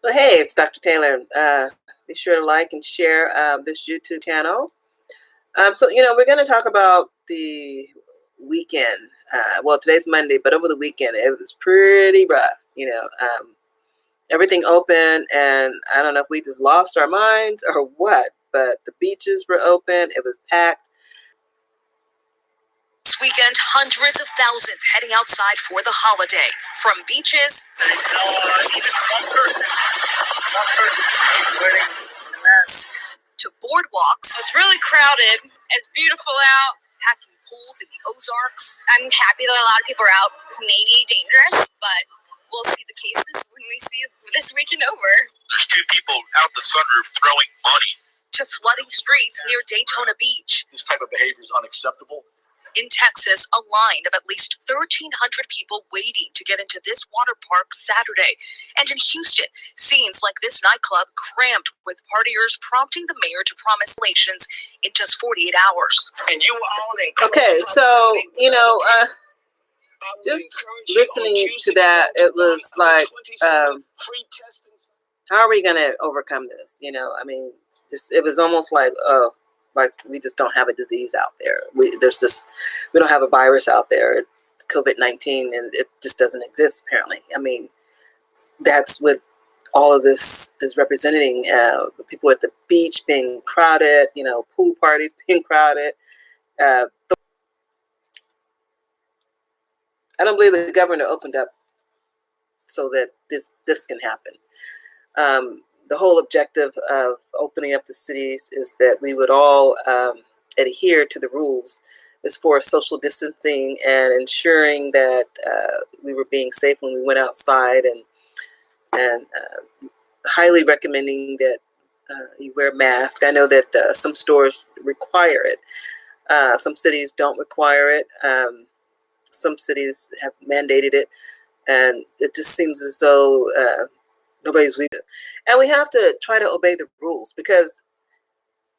Well, hey, it's Dr. Taylor. Be sure to like and share this YouTube channel. We're going to talk about the weekend. Well, today's Monday, but over the weekend, it was pretty rough. Everything open, and I don't know if we just lost our minds or what, but the beaches were open. It was packed. This weekend, hundreds of thousands heading outside for the holiday. From beaches. There's no even one person is wearing a mask. To boardwalks. It's really crowded. It's beautiful out. Packing pools in the Ozarks. I'm happy that a lot of people are out. Maybe dangerous, but we'll see the cases when we see this weekend over. There's two people out the sunroof throwing money. To flooding streets near Daytona Beach. This type of behavior is unacceptable. In Texas, a line of at least 1,300 people waiting to get into this water park Saturday. And in Houston, scenes like this nightclub crammed with partiers, prompting the mayor to promise relations in just 48 hours. And you all Okay, so, just listening to that, it was like, how are we going to overcome this? It was almost like we just don't have a disease out there. We don't have a virus out there. It's COVID-19, and it just doesn't exist, apparently. That's what all of this is representing. People at the beach being crowded, pool parties being crowded. I don't believe the governor opened up so that this can happen. The whole objective of opening up the cities is that we would all adhere to the rules as far as social distancing and ensuring that we were being safe when we went outside, and highly recommending that you wear a mask. I know that some stores require it. Some cities don't require it. Some cities have mandated it, and it just seems as though nobody's leading. And we have to try to obey the rules, because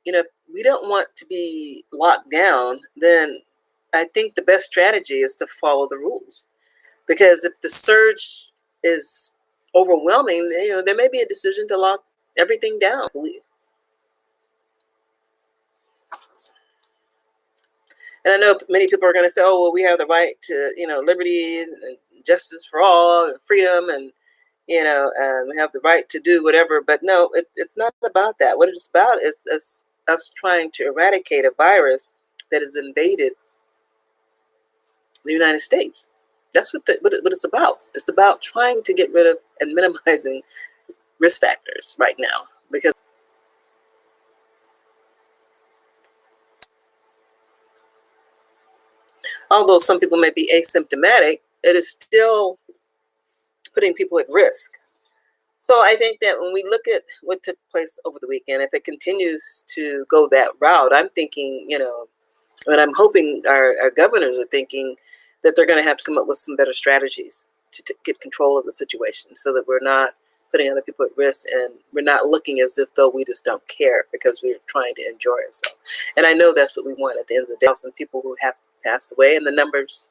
if we don't want to be locked down, then I think the best strategy is to follow the rules. Because if the surge is overwhelming, there may be a decision to lock everything down. And I know many people are going to say, oh, well, we have the right to, liberty and justice for all and freedom, and and we have the right to do whatever. But no, it's not about that. What it's about is us trying to eradicate a virus that has invaded the United States. That's what it's about. It's about trying to get rid of and minimizing risk factors right now. Because although some people may be asymptomatic, it is still putting people at risk. So I think that when we look at what took place over the weekend, if it continues to go that route, I'm thinking, and I'm hoping our governors are thinking that they're going to have to come up with some better strategies to get control of the situation, so that we're not putting other people at risk, and we're not looking as if though we just don't care because we're trying to enjoy ourselves. And I know that's what we want at the end of the day. Some people who have passed away, and the numbers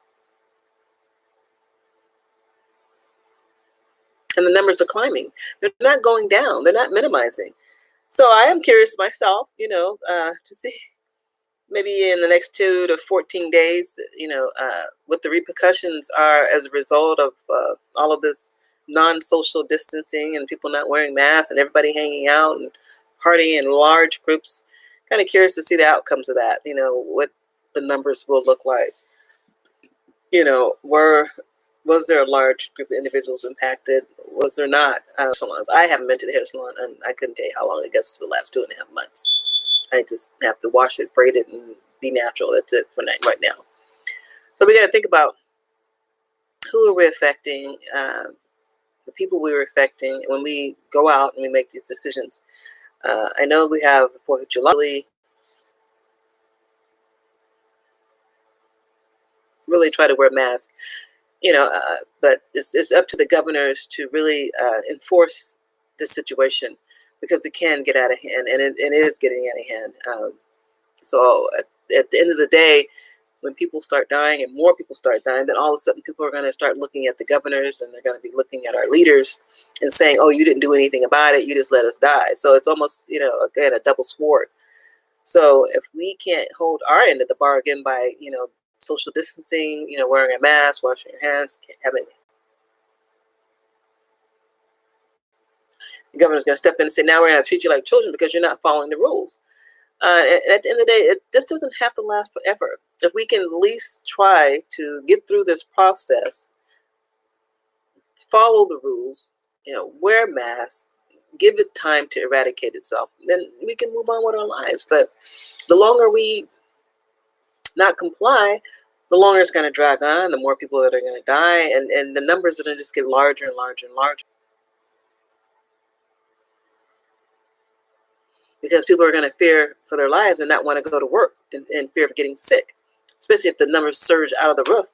are climbing. They're not going down. They're not minimizing. So I am curious myself, to see maybe in the next 2 to 14 days, what the repercussions are as a result of all of this non-social distancing and people not wearing masks and everybody hanging out and partying in large groups. Kind of curious to see the outcomes of that, what the numbers will look like. Was there a large group of individuals impacted? Was there not? Salons. I haven't been to the hair salon, and I couldn't tell you how long. I guess for the last 2.5 months. I just have to wash it, braid it, and be natural. That's it for right now. So we got to think about who are we affecting, the people we were affecting, when we go out and we make these decisions. I know we have the 4th of July. Really try to wear a mask. But it's up to the governors to really enforce this situation, because it can get out of hand, and it is getting out of hand. So at the end of the day, when people start dying and more people start dying, then all of a sudden people are going to start looking at the governors and they're going to be looking at our leaders and saying, oh, you didn't do anything about it. You just let us die. So it's almost, again, a double sword. So if we can't hold our end of the bargain by, social distancing, wearing a mask, washing your hands, can't have any. The governor's going to step in and say, now we're going to treat you like children because you're not following the rules. And at the end of the day, this doesn't have to last forever. If we can at least try to get through this process, follow the rules, wear masks, give it time to eradicate itself, then we can move on with our lives. But the longer we not comply, the longer it's going to drag on, the more people that are going to die, and the numbers are going to just get larger and larger and larger. Because people are going to fear for their lives and not want to go to work in fear of getting sick, especially if the numbers surge out of the roof.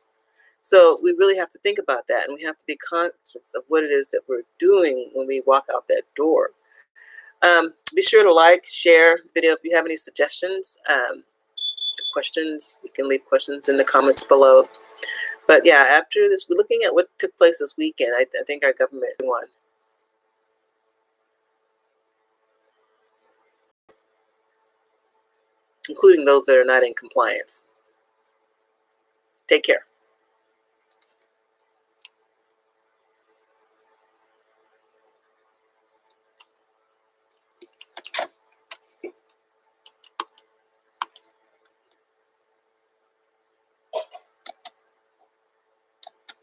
So we really have to think about that, and we have to be conscious of what it is that we're doing when we walk out that door. Be sure to like, share the video. If you have any suggestions, questions, you can leave questions in the comments below. But yeah, after this, we're looking at what took place this weekend. I think our government won. Including those that are not in compliance. Take care.